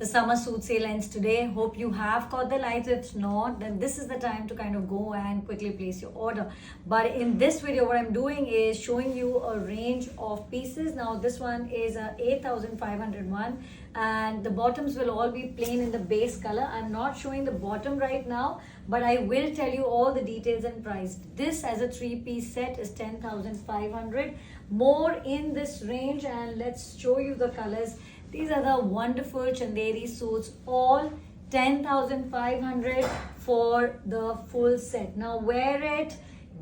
the summer suit sale ends today. Hope you have caught the lights. If not, then this is the time to kind of go and quickly place your order. But in this video, what I'm doing is showing you a range of pieces. Now this one is a 8,501 and the bottoms will all be plain in the base color. I'm not showing the bottom right now, but I will tell you all the details and price. This as a 3-piece set is 10,500. More in this range, and let's show you the colors. These are the wonderful Chanderi suits, all 10,500 for the full set. Now wear it,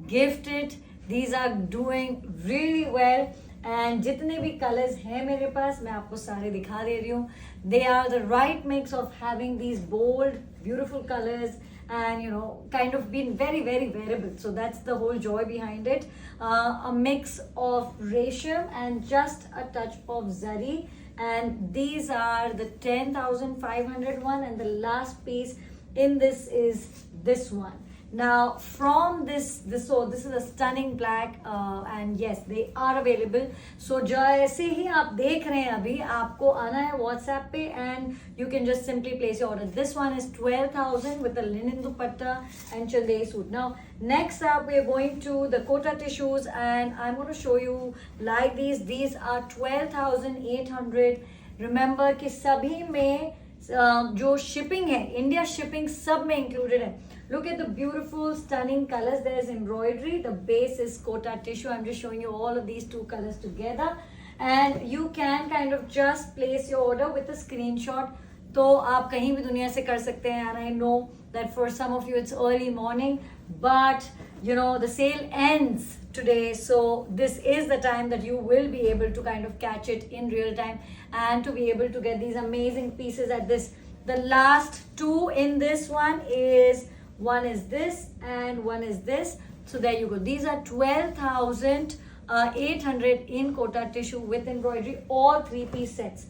gift it. These are doing really well. And जितने भी colors हैं मेरे पास मैं आपको सारे दिखा दे रही हूँ. They are the right mix of having these bold, beautiful colors and kind of being very wearable. So that's the whole joy behind it. A mix of resham and just a touch of zari. And these are the 10,500 one, and the last piece in this is this one. Now from this is a stunning black and yes, they are available. So जैसे ही आप देख रहे हैं अभी आपको आना है WhatsApp पे and you can just simply place your order. This one is 12,000 with a linen dupatta and chanderi suit. Now next up we are going to the Kota tissues and I'm going to show you like these. These are 12,800. Remember कि सभी में जो shipping है India shipping सब में included है. Look at the beautiful, stunning colors. There's embroidery. The base is Kota tissue. I'm just showing you all of these two colors together. And you can kind of just place your order with a screenshot. तो आप कहीं भी दुनिया से कर सकते हैं. And I know that for some of you it's early morning. But, the sale ends today. So this is the time that you will be able to kind of catch it in real time. And to be able to get these amazing pieces at this. The last two in this one is... one is this and one is this. So there you go. These are 12,800 in Kota tissue with embroidery, all 3-piece sets.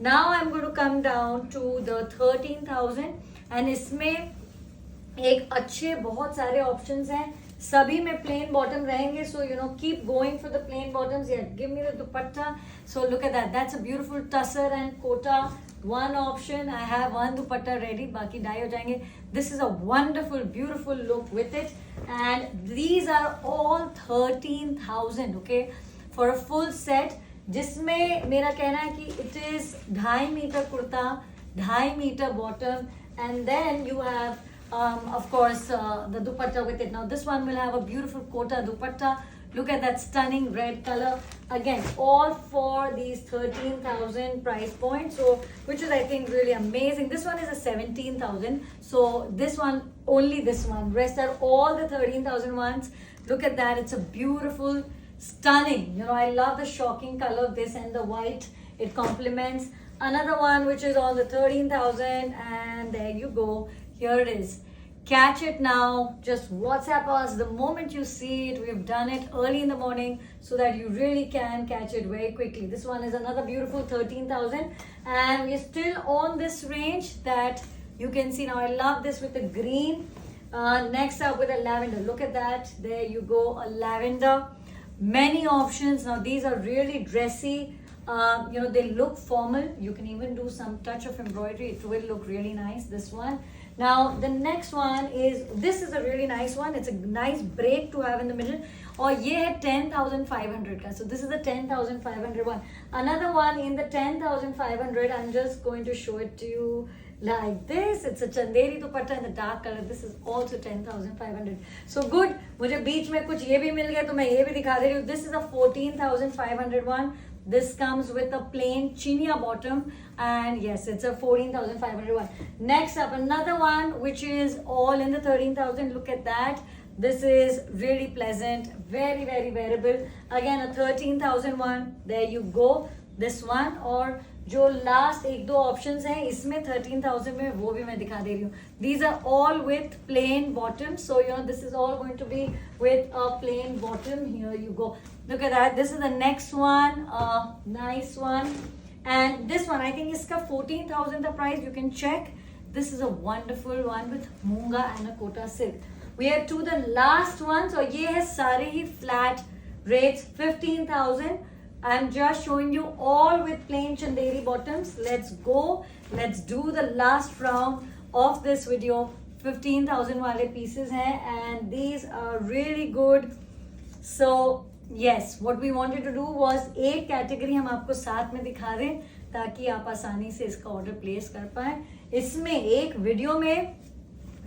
Now I'm going to come down to the 13,000 and इसमें एक अच्छे बहुत सारे options हैं. सभी में plain bottom रहेंगे. So keep going for the plain bottoms. Yeah, give me the dupatta. So look at that. That's a beautiful tussar and Kota. One option. I have one dupatta ready. बाकी dye हो जाएंगे. This is a wonderful, beautiful look with it. And these are all 13,000. Okay, for a full set. जिसमें मेरा कहना है कि it is 2.5 meter kurta, 2.5 meter bottom, and then you have of course the dupatta with it. Now this one will have a beautiful Kota dupatta. Look at that stunning red color. Again, all for these 13,000 price point. So, which is I think really amazing. This one is a 17,000. So this one, only this one. Rest are all the 13,000 ones. Look at that. It's a beautiful, stunning. I love the shocking color of this and the white. It complements. Another one which is all the 13,000, and there you go. Here it is. Catch it now. Just WhatsApp us the moment you see it. We've done it early in the morning so that you really can catch it very quickly. This one is another beautiful 13,000 and we're still on this range that you can see now. I love this with the green. Next up with a lavender. Look at that. There you go. A lavender. Many options. Now these are really dressy. They look formal. You can even do some touch of embroidery. It will look really nice. This one. Now the next one is, this is a really nice one. It's a nice break to have in the middle. और ये है 10,500 का. So this is the 10,500 one. Another one in the 10,500. I'm just going to show it to you like this. It's a Chanderi dupatta in the dark color. This is also 10,500. So good. मुझे बीच में कुछ ये भी मिल गया तो मैं ये भी दिखा दे रही हूँ. This is a 14,500 one. This comes with a plain chinia bottom and yes, it's a 14,500 one. Next up, another one which is all in the 13,000. Look at that. This is really pleasant, very wearable. Again, a 13,000 one. There you go. This one और जो last एक दो options हैं इसमें 13,000 में वो भी मैं दिखा दे रही हूँ. These are all with plain bottom. So this is all going to be with a plain bottom. Here you go. Look at that. This is the next one. Nice one. And this one, I think इसका 14,000 the price. You can check. This is a wonderful one with Munga and a Kota silk. We are to the last one. So ये है सारे ही flat rates. 15,000 I'm just showing you all with plain Chanderi bottoms. Let's go. Let's do the last round of this video. 15,000 वाले pieces हैं and these are really good. So yes, what we wanted to do was एक category हम आपको साथ में दिखा दें ताकि आप आसानी से इसका order place कर पाएं. इसमें एक video में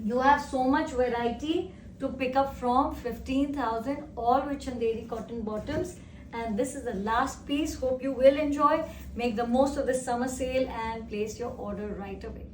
you have so much variety to pick up from. 15,000 all with Chanderi cotton bottoms. And this is the last piece. Hope you will enjoy. Make the most of this summer sale and place your order right away.